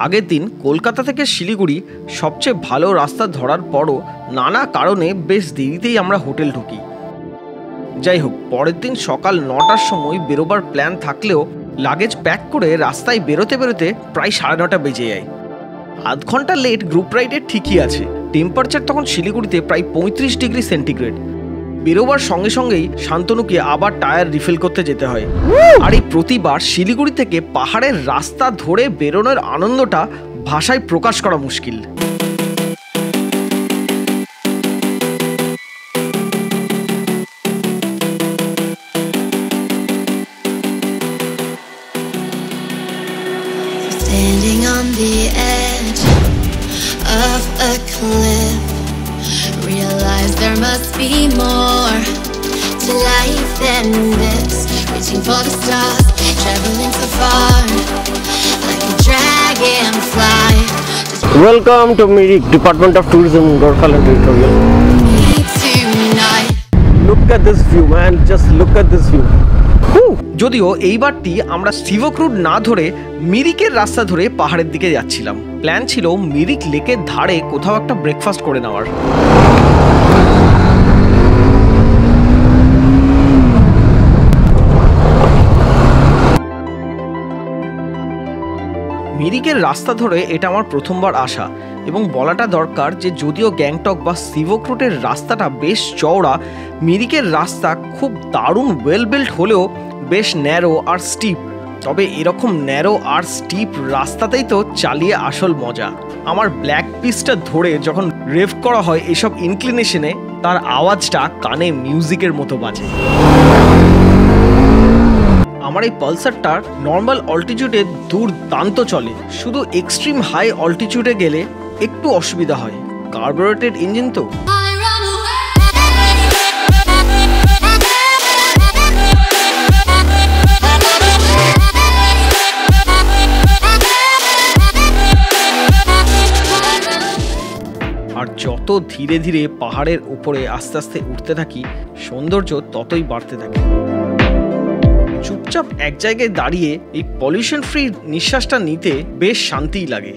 আগের দিন কলকাতা থেকে শিলিগুড়ি সবচেয়ে ভালো রাস্তা ধরার পরও নানা কারণে বেশ দেরিতেই আমরা হোটেল ঢুকি। যাই হোক, পরের দিন সকাল 9টার সময় বেরোবার প্ল্যান থাকলেও লাগেজ প্যাক করে রাস্তায় বেরোতে বেরোতে প্রায় 9:30 বেজে যায়। আধ ঘন্টা লেট গ্রুপ রাইডের ঠিকই আছে। টেম্পারেচার তখন শিলিগুড়িতে প্রায় 35 ডিগ্রি সেন্টিগ্রেড। বেরোবার সঙ্গে সঙ্গেই শান্তনুকে আবার টায়ার রিফিল করতে যেতে হয়। আর এই প্রতিবার শিলিগুড়ি থেকে পাহাড়ের রাস্তা ধরে বেরোনোর আনন্দটা ভাষায় প্রকাশ করা মুশকিল। Standing on the edge of a cliff, realize there must be more to life than this. Reaching for the stars, traveling so far, like a dragonfly. Welcome to Mirik, Department of Tourism, Gorkhaland Territorial. Tonight. Look at this view, man. Just look at this view. যদিও এইবারটি আমরা সিভক root না ধরে মিরিকের রাস্তা ধরে পাহাড়ের দিকে যাচ্ছিলাম। Plan ছিল মিরিক লেকের ধারে কোথাও একটা ব্রেকফাস্ট করে নেওয়ার। মিরিকের রাস্তা ধরে এটা আমার প্রথমবার আসা, এবং বলাটা দরকার যে যদিও গ্যাংটক বা সিভক রুটের রাস্তাটা বেশ চওড়া, মিরিকের রাস্তা খুব দারুণ ওয়েল বিল্ড হলেও বেশ ন্যারো আর স্টিপ। তবে এরকম ন্যারো আর স্টিপ রাস্তাতেই তো চালিয়ে আসল মজা। আমার ব্ল্যাক পিসটা ধরে যখন রেভ করা হয় এসব ইনক্লিনেশনে, তার আওয়াজটা কানে মিউজিকের মতো বাজে। আমার এই পালসারটা নর্মাল অল্টিটিউডে দুর্দান্ত চলে, শুধু এক্সট্রিম হাই অল্টিটিউডে গেলে একটু অসুবিধা হয়। কার্বোরেটেড ইঞ্জিন তো। আর যত ধীরে ধীরে পাহাড়ের উপরে আস্তে আস্তে উঠতে থাকি, সৌন্দর্য ততই বাড়তে থাকে। চুপচাপ এক জায়গায় দাঁড়িয়ে এই পলিউশন ফ্রি নিঃশ্বাসটা নিতে বেশ শান্তিই লাগে।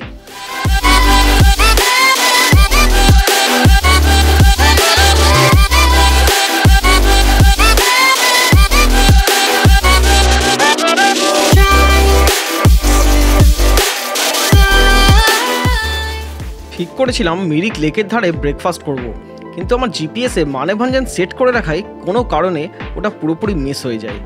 ঠিক করেছিলাম মিরিক লেকের ধারে ব্রেকফাস্ট করব, কিন্তু আমার জিপিএসে মানেভাঞ্জন সেট করে রাখায় কোনো কারণে ওটা পুরোপুরি মিস হয়ে যায়।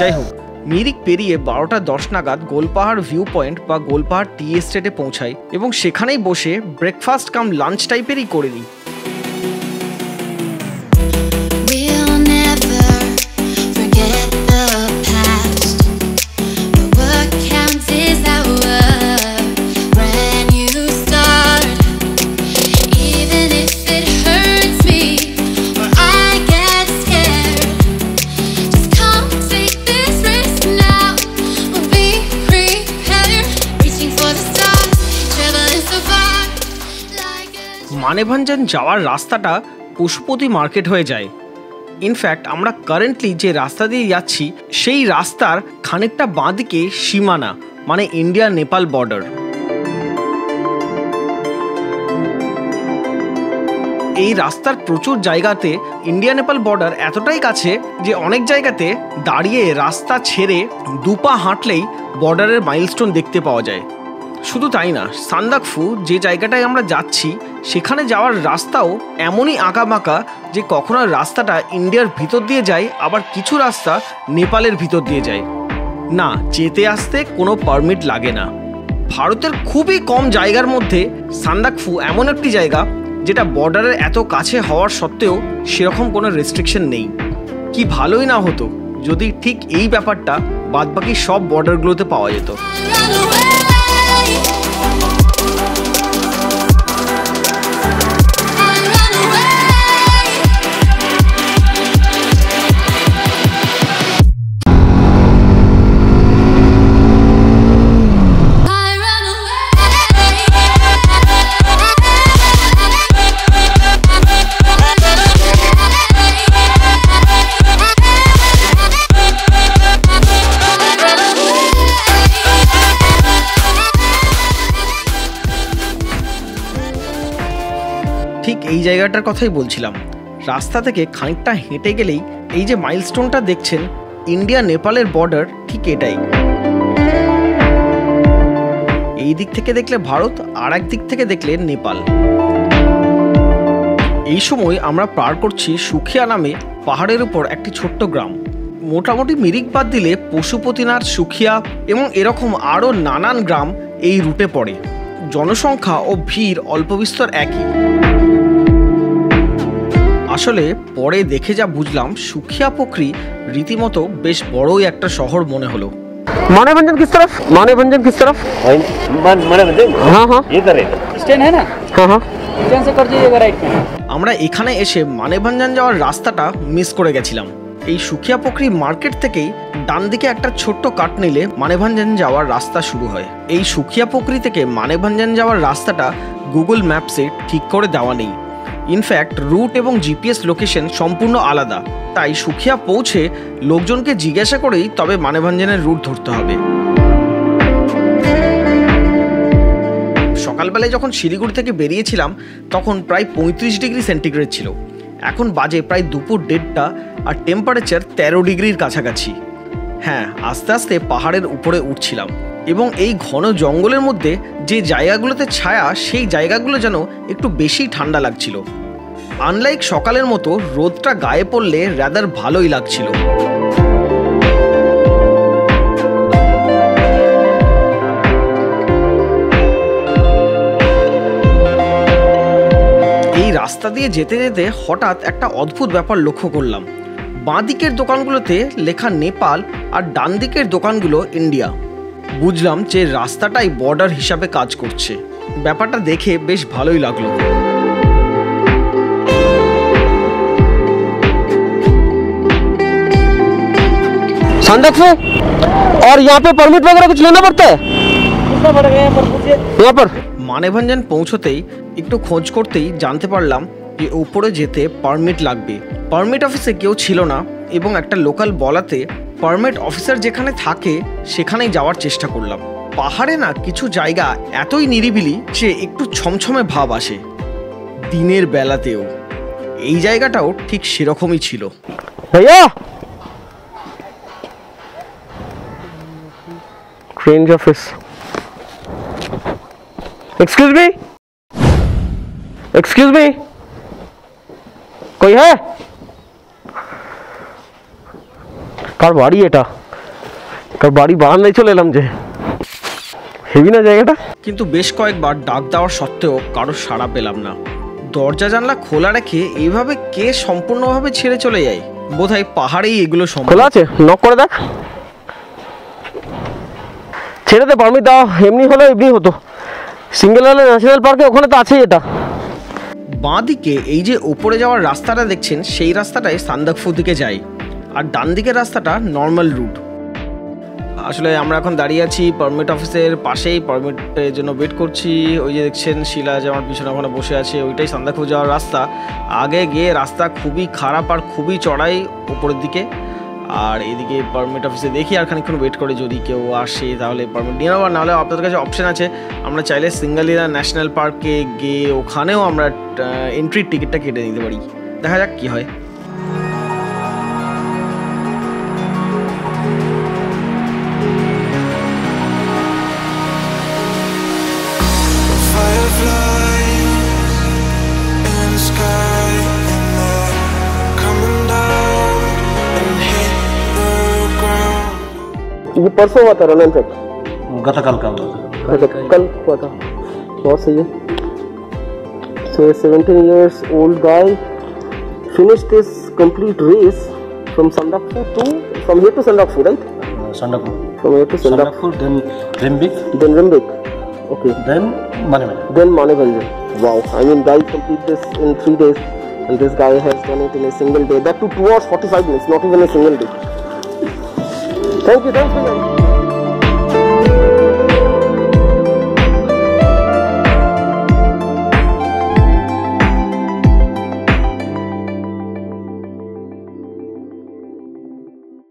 যাই হোক, মিরিক পেরিয়ে 12:10 নাগাদ গোলপাহাড় ভিউ পয়েন্ট বা গোলপাহাড় টি এস্টেটে পৌঁছাই, এবং সেখানেই বসে ব্রেকফাস্ট কাম লাঞ্চ টাইপেরই করে নিই। মানেভাঞ্জন যাওয়ার রাস্তাটা পশুপতি মার্কেট হয়ে যায়। ইনফ্যাক্ট আমরা কারেন্টলি যে রাস্তা দিয়ে যাচ্ছি সেই রাস্তার খানিকটা বাঁদিকে সীমানা, মানে ইন্ডিয়া নেপাল বর্ডার। এই রাস্তার প্রচুর জায়গাতে ইন্ডিয়া নেপাল বর্ডার এতটাই কাছে যে অনেক জায়গাতে দাঁড়িয়ে রাস্তা ছেড়ে দুপা হাঁটলেই বর্ডারের মাইলস্টোন দেখতে পাওয়া যায়। শুধু তাই না, সান্দাকফু যে জায়গাটায় আমরা যাচ্ছি সেখানে যাওয়ার রাস্তাও এমনই আঁকাবাঁকা যে কখনো রাস্তাটা ইন্ডিয়ার ভিতর দিয়ে যায়, আবার কিছু রাস্তা নেপালের ভিতর দিয়ে যায়। না, যেতে আসতে কোনো পারমিট লাগে না। ভারতের খুবই কম জায়গার মধ্যে সান্দাকফু এমন একটি জায়গা যেটা বর্ডারের এত কাছে হওয়ার সত্ত্বেও সেরকম কোনো রেস্ট্রিকশন নেই। কি ভালোই না হতো যদি ঠিক এই ব্যাপারটা বাদবাকি সব বর্ডারগুলোতে পাওয়া যেত। এই জায়গাটার কথাই বলছিলাম। রাস্তা থেকে খানিকটা হেঁটে গেলেই এই যে মাইলস্টোনটা দেখছেন, ইন্ডিয়া নেপালের বর্ডার ঠিক এটাই। এই দিক থেকে দেখলে ভারত, আর এক দিক থেকে দেখলে নেপাল। এই সময় আমরা পার করছি সুখিয়া নামে পাহাড়ের উপর একটি ছোট্ট গ্রাম। মোটামুটি মিরিক বাদ দিলে পশুপতিনাথ, সুখিয়া এবং এরকম আরও নানান গ্রাম এই রুটে পড়ে। জনসংখ্যা ও ভিড় অল্প বিস্তর একই। আসলে পরে দেখে যা বুঝলাম, সুখিয়া पोखरी রীতিমতো বেশ বড়ই একটা শহর মনে হলো। मानेभंजन किस तरफ? मानेभंजन किस तरफ? मानेभंजन हाँ हाँ इधर है, स्टैंड है ना, हाँ हाँ स्टैंड से कर दीजिएगा राइट में। আমরা এখানে এসে মানেভঞ্জন যাওয়ার রাস্তাটা মিস করে গেছিলাম। এই সুখিয়া पोखरी মার্কেট থেকেই ডান দিকে একটা ছোট্ট কাট নিলে মানেভঞ্জন যাওয়ার রাস্তা শুরু হয়। এই সুখিয়া पोखरी থেকে মানেভঞ্জন যাওয়ার রাস্তাটা গুগল ম্যাপসে ঠিক করে দেওয়া নেই। ইনফ্যাক্ট রুট এবং জিপিএস লোকেশন সম্পূর্ণ আলাদা। তাই সুখিয়া পৌঁছে লোকজনকে জিজ্ঞাসা করেই তবে মানেভঞ্জনের রুট ধরতে হবে। সকালবেলায় যখন শিলিগুড়ি থেকে বেরিয়েছিলাম তখন প্রায় 35 ডিগ্রি সেন্টিগ্রেড ছিল। এখন বাজে প্রায় দুপুর 1:30টা আর টেম্পারেচার 13 ডিগ্রির কাছাকাছি। হ্যাঁ, আস্তে আস্তে পাহাড়ের উপরে উঠছিলাম এবং এই ঘন জঙ্গলের মধ্যে যে জায়গাগুলোতে ছায়া, সেই জায়গাগুলো যেন একটু বেশি ঠান্ডা লাগছিল। আনলাইক সকালের মতো রোদটা গায়ে পড়লে রাদার ভালোই লাগছিল। এই রাস্তা দিয়ে যেতে যেতে হঠাৎ একটা অদ্ভুত ব্যাপার লক্ষ্য করলাম। বাঁ দিকের দোকানগুলোতে লেখা নেপাল আর ডান দিকের দোকানগুলো ইন্ডিয়া। বুঝলাম যে রাস্তাটাই বর্ডার হিসাবে কাজ করছে। ব্যাপারটা দেখে বেশ ভালোই লাগলো। संदकफू और यहाँ पे परमिट वगैरह कुछ लेना पड़ता है? कितना पड़ गया पर पूछिए। यहाँ पर মানেভঞ্জন পৌঁছতেই একটু খোঁজ করতেই জানতে পারলাম যে উপরে যেতে পারমিট লাগবে। পারমিট অফিসে কেউ ছিল না এবং একটা লোকাল বলাতে পারমিট অফিসার যেখানে থাকে সেখানেই যাওয়ার চেষ্টা করলাম। পাহাড়ে না কিছু জায়গা এতই নিরিবিলি যে একটু ছমছমে ভাব আসে, দিনের বেলাতেও। এই জায়গাটাও ঠিক সেরকমই ছিল। भैया रेंज ऑफिस, एक्सक्यूज मी, कोई है? কার বাড়ি এটা? কার বাড়ি বারান্দায় চলে এলাম যে, হেভি না জায়গাটা। কিন্তু বেশ কয়েকবার ডাক দেওয়ার সত্ত্বেও কারো সাড়া পেলাম না। দরজা জানলা খোলা রেখে এইভাবে কে সম্পূর্ণভাবে ছেড়ে চলে যায়? বোধহয় পাহাড়েই এগুলো সম্ভব। খোলা আছে, নক করে দেখ। ছেড়ে দে, পারমিট দাও। এমনি হলো এমনি হতো, সিঙ্গেল হলে ন্যাশনাল পার্কে ওখানে তো আছেই এটা। বাঁ দিকে এই যে উপরে যাওয়ার রাস্তাটা দেখছেন, সেই রাস্তাটাই সান্দাকফু দিকে যায়, আর ডান দিকের রাস্তাটা নর্মাল রুট। আসলে আমরা এখন দাঁড়িয়ে আছি পারমিট অফিসের পাশেই, পারমিটের জন্য ওয়েট করছি। ওই যে দেখছেন শিলা যে আমার পিছনে ওখানে বসে আছে, ওইটাই সান্দাকফু যাওয়ার রাস্তা। আগে গিয়ে রাস্তা খুবই খারাপ আর খুবই চড়াই উপরের দিকে। আর এদিকে পারমিট অফিসে দেখি আর খানিকক্ষণ ওয়েট করে যদি কেউ আসে তাহলে পারমিট নিয়ে নেওয়া। নাহলে আপনাদের কাছে অপশন আছে, আমরা চাইলে সিঙ্গালিলা ন্যাশনাল পার্কে গিয়ে ওখানেও আমরা এন্ট্রির টিকিটটা কেটে নিতে পারি। দেখা যাক কী হয়। ये परसों हुआ था रन इनफेक्ट, गतकाल का हुआ था। कल हुआ था। बहुत सही है। So a 17 years old guy finished his complete race from Sandakpur to, from here to Sandakpur, right? Sandakpur. From here to Sandakpur, then Rimbik, then Rimbik. Okay. then Manevanjan. Then Manevanjan. Wow. I mean, guys complete this in 3 days, and this guy has done it in a single day. That took 2 hours 45 minutes, not even a single day. Thank you, man.